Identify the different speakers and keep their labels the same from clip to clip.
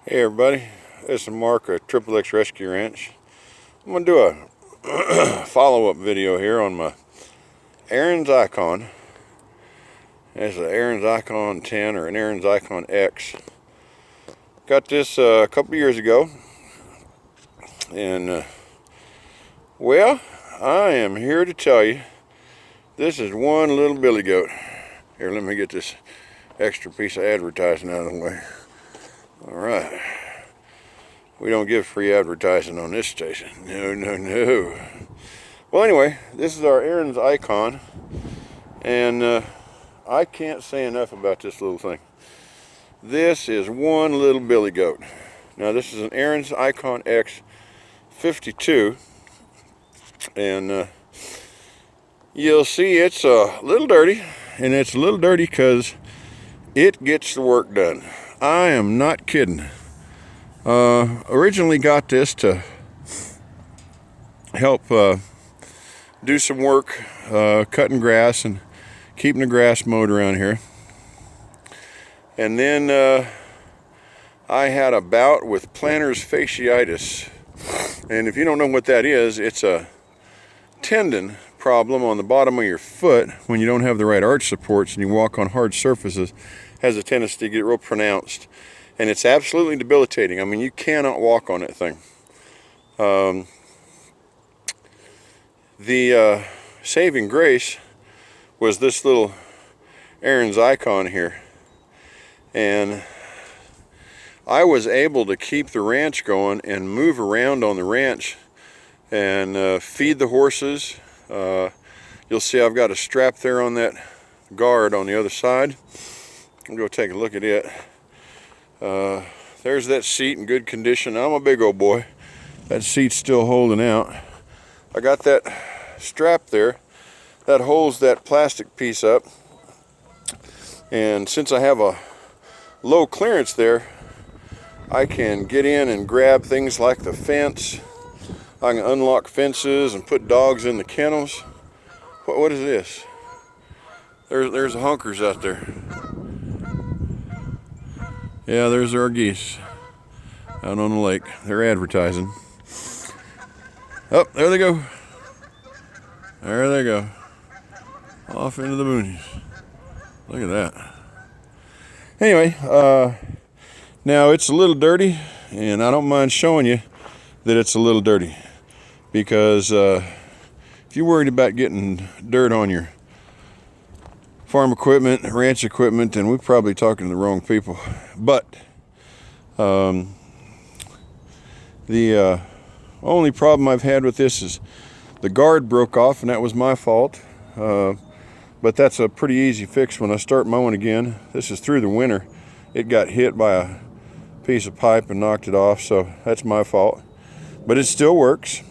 Speaker 1: Hey everybody, this is Mark at iconX Rescue Ranch. I'm going to do a follow-up video here on my Ariens icon. It's an Ariens icon 10 or an Ariens iconX. Got this a couple years ago, and well, I am here to tell you this is one little billy goat. Here, let me get this extra piece of advertising out of the way. Alright, we don't give free advertising on this station. No. Well, anyway, this is our Ariens icon, and I can't say enough about this little thing. This is one little billy goat. Now, this is an Ariens iconX 52, and you'll see it's a little dirty, and it's a little dirty because it gets the work done. I am not kidding. Originally got this to help do some work cutting grass and keeping the grass mowed around here. And then I had a bout with plantar fasciitis. And if you don't know what that is, it's a tendon problem on the bottom of your foot when you don't have the right arch supports and you walk on hard surfaces. Has a tendency to get real pronounced, and it's absolutely debilitating. I mean, you cannot walk on that thing. The saving grace was this little Ariens icon here, and I was able to keep the ranch going and move around on the ranch and feed the horses. You'll see I've got a strap there on that guard on the other side. I'll go take a look at it. There's that seat in good condition. I'm a big old boy. That seat's still holding out. I got that strap there that holds that plastic piece up. And since I have a low clearance there, I can get in and grab things like the fence. I can unlock fences and put dogs in the kennels. What is this? There's honkers out there. Yeah, there's our geese out on the lake. They're advertising. Oh, there they go. There they go. Off into the boonies. Look at that. Anyway, now it's a little dirty, and I don't mind showing you that it's a little dirty. Because if you're worried about getting dirt on your farm equipment, ranch equipment, then we're probably talking to the wrong people. But the only problem I've had with this is the guard broke off, and that was my fault. But that's a pretty easy fix when I start mowing again. This is through the winter. It got hit by a piece of pipe and knocked it off, so that's my fault. But it still works.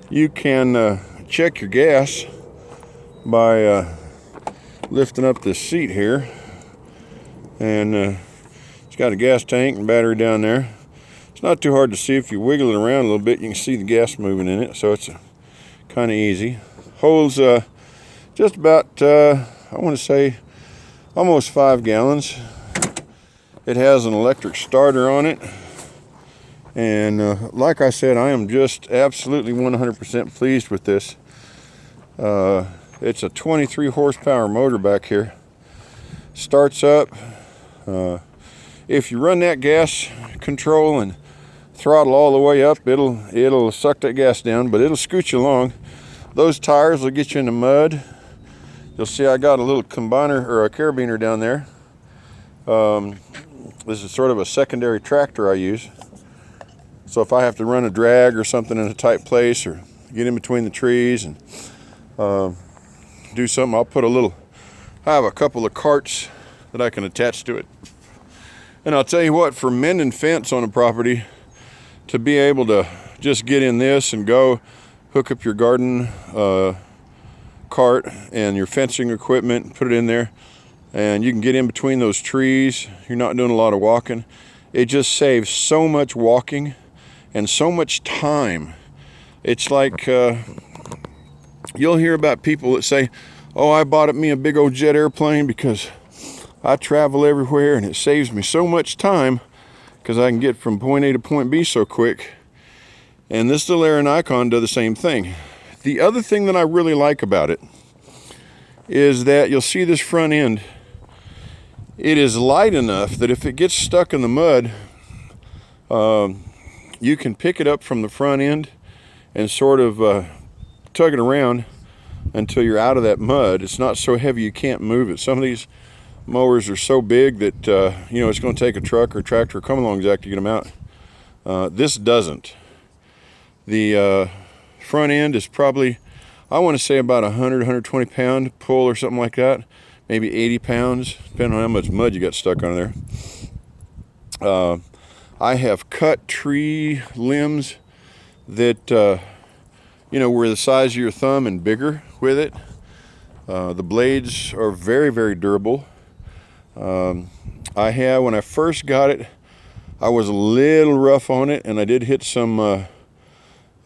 Speaker 1: You can check your gas by lifting up this seat here, and it's got a gas tank and battery down there. It's not too hard to see. If you wiggle it around a little bit, you can see the gas moving in it, so it's kind of easy. Holds just about I want to say almost 5 gallons. It has an electric starter on it, and like I said, I am just absolutely 100% pleased with this. It's a 23 horsepower motor back here. Starts up. If you run that gas control and throttle all the way up, it'll suck that gas down, but it'll scoot you along. Those tires will get you in the mud. You'll see I got a little combiner or a carabiner down there. This is sort of a secondary tractor I use. So if I have to run a drag or something in a tight place or get in between the trees and do something, I'll put I have a couple of carts that I can attach to it. And I'll tell you what, for mending fence on a property, to be able to just get in this and go hook up your garden cart and your fencing equipment, put it in there, and you can get in between those trees. You're not doing a lot of walking. It just saves so much walking and so much time. It's like you'll hear about people that say, oh, I bought me a big old jet airplane because I travel everywhere, and it saves me so much time because I can get from point A to point B so quick. And this little Ariens icon does the same thing. The other thing that I really like about it is that you'll see this front end. It is light enough that if it gets stuck in the mud, you can pick it up from the front end and sort of tug it around until you're out of that mud. It's not so heavy you can't move it. Some of these mowers are so big that it's going to take a truck or a tractor or come along exact to get them out. This doesn't. The front end is probably, I want to say, about 120 pound pull or something like that, maybe 80 pounds, depending on how much mud you got stuck on there. I have cut tree limbs that were the size of your thumb and bigger with it. The blades are very, very durable. When I first got it, I was a little rough on it, and I did hit some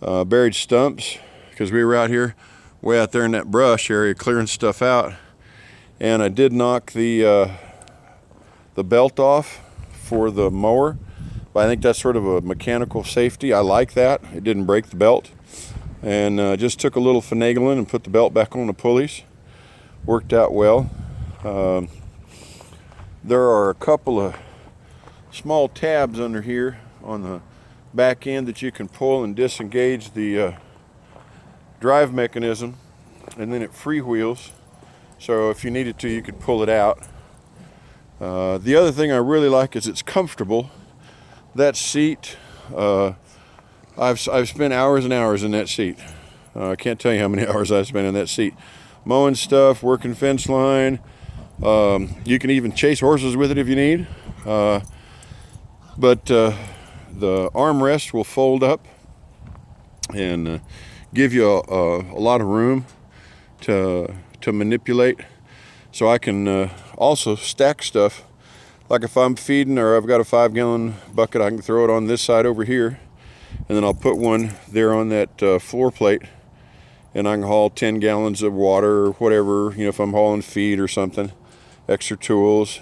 Speaker 1: buried stumps because we were out here, way out there in that brush area, clearing stuff out, and I did knock the belt off for the mower. But I think that's sort of a mechanical safety. I like that. It didn't break the belt, and just took a little finagling and put the belt back on the pulleys. Worked out well. There are a couple of small tabs under here on the back end that you can pull and disengage the drive mechanism, and then it freewheels. So if you needed to, you could pull it out. The other thing I really like is it's comfortable. That seat, I've spent hours and hours in that seat. I can't tell you how many hours I've spent in that seat. Mowing stuff, working fence line. You can even chase horses with it if you need. But the armrest will fold up and give you a lot of room to manipulate. So I can also stack stuff. Like if I'm feeding, or I've got a 5-gallon bucket, I can throw it on this side over here, and then I'll put one there on that floor plate, and I can haul 10 gallons of water or whatever, if I'm hauling feed or something, extra tools.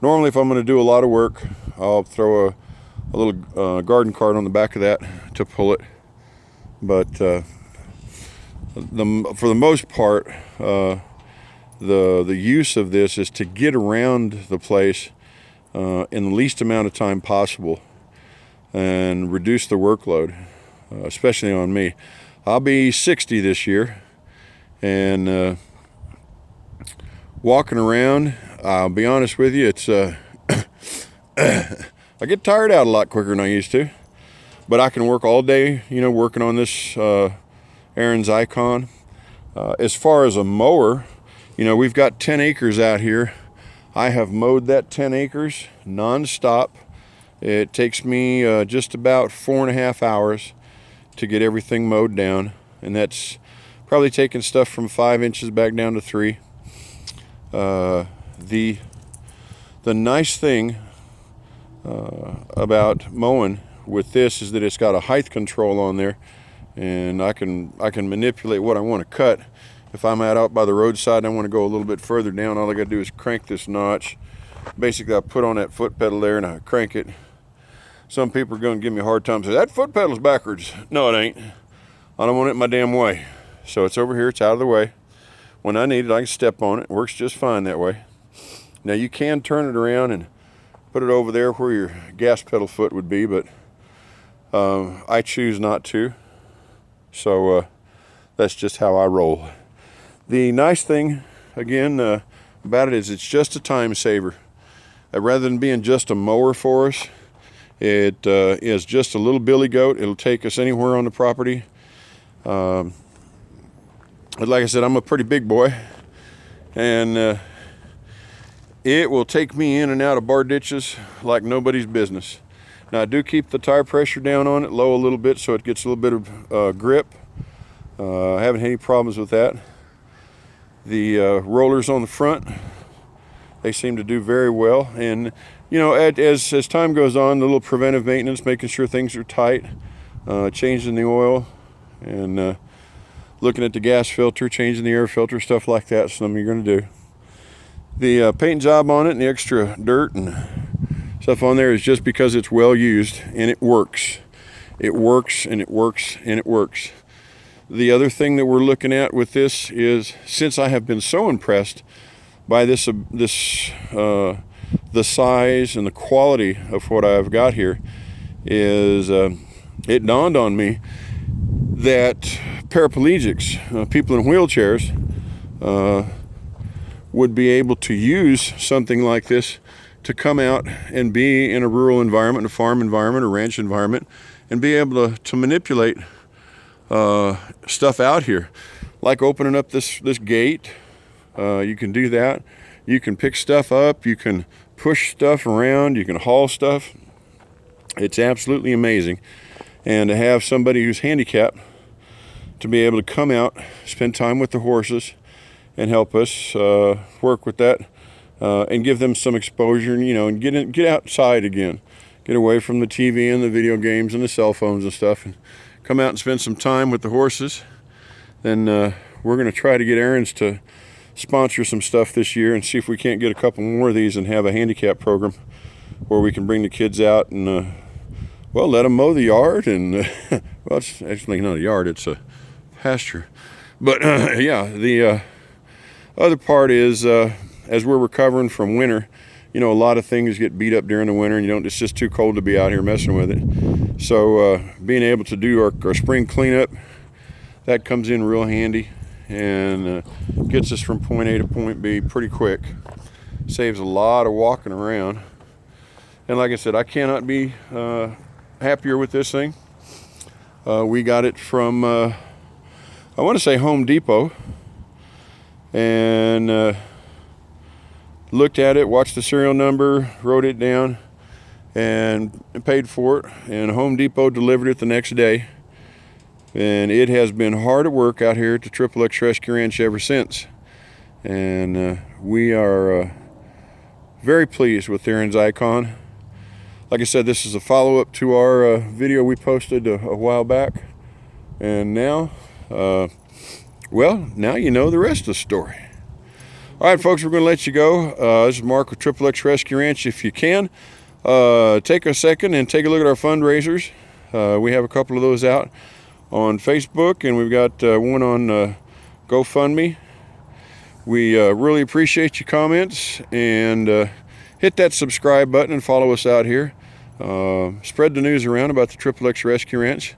Speaker 1: Normally, if I'm going to do a lot of work, I'll throw a little garden cart on the back of that to pull it. But for the most part, the use of this is to get around the place in the least amount of time possible and reduce the workload, especially on me. I'll be 60 this year, and walking around, I'll be honest with you, it's I get tired out a lot quicker than I used to, but I can work all day, working on this Ariens icon. As far as a mower, we've got 10 acres out here. I have mowed that 10 acres non-stop. It takes me just about 4.5 hours to get everything mowed down, and that's probably taking stuff from 5 inches back down to 3. The nice thing about mowing with this is that it's got a height control on there, and I can manipulate what I want to cut. If I'm out by the roadside and I want to go a little bit further down, all I got to do is crank this notch. Basically, I put on that foot pedal there and I crank it. Some people are going to give me a hard time, say, that foot pedal's backwards. No, it ain't. I don't want it my damn way. So it's over here, it's out of the way. When I need it, I can step on it. It works just fine that way. Now, you can turn it around and put it over there where your gas pedal foot would be, but I choose not to. So that's just how I roll. The nice thing, again, about it is it's just a time saver. Rather than being just a mower for us, it is just a little billy goat. It'll take us anywhere on the property. But like I said, I'm a pretty big boy, and it will take me in and out of bar ditches like nobody's business. Now, I do keep the tire pressure down on it low a little bit so it gets a little bit of grip. I haven't had any problems with that. The rollers on the front, they seem to do very well. And, as time goes on, the little preventive maintenance, making sure things are tight, changing the oil, and looking at the gas filter, changing the air filter, stuff like that, something you're going to do. The paint job on it and the extra dirt and stuff on there is just because it's well used and it works. It works and it works and it works. The other thing that we're looking at with this is, since I have been so impressed by the size and the quality of what I've got here, is it dawned on me that paraplegics, people in wheelchairs, would be able to use something like this to come out and be in a rural environment, a farm environment, a ranch environment, and be able to manipulate stuff out here, like opening up this gate. You can do that. You can pick stuff up. You can push stuff around. You can haul stuff. It's absolutely amazing. And to have somebody who's handicapped to be able to come out, spend time with the horses, and help us work with that, and give them some exposure, and get outside again, get away from the TV and the video games and the cell phones and stuff, and come out and spend some time with the horses. Then we're going to try to get Ariens to sponsor some stuff this year and see if we can't get a couple more of these and have a handicap program where we can bring the kids out and let them mow the yard. And well, it's actually not a yard, it's a pasture. But yeah, the other part is, as we're recovering from winter, a lot of things get beat up during the winter, and it's just too cold to be out here messing with it. So being able to do our spring cleanup, that comes in real handy and gets us from point A to point B pretty quick. Saves a lot of walking around. And like I said, I cannot be happier with this thing. We got it from, I want to say Home Depot, and looked at it, watched the serial number, wrote it down, and paid for it. And Home Depot delivered it the next day. And it has been hard at work out here at the iconX Rescue Ranch ever since. And we are very pleased with Ariens Icon. Like I said, this is a follow-up to our video we posted a while back. And now, now you know the rest of the story. All right, folks, we're going to let you go. This is Mark with iconX Rescue Ranch. If you can, take a second and take a look at our fundraisers. We have a couple of those out on Facebook, and we've got one on GoFundMe. We really appreciate your comments, and hit that subscribe button and follow us out here. Spread the news around about the iconX Rescue Ranch.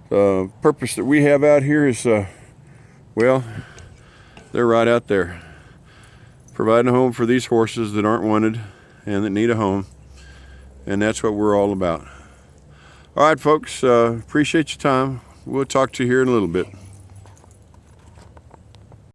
Speaker 1: The purpose that we have out here is, they're right out there, providing a home for these horses that aren't wanted and that need a home, and that's what we're all about. All right, folks, appreciate your time. We'll talk to you here in a little bit.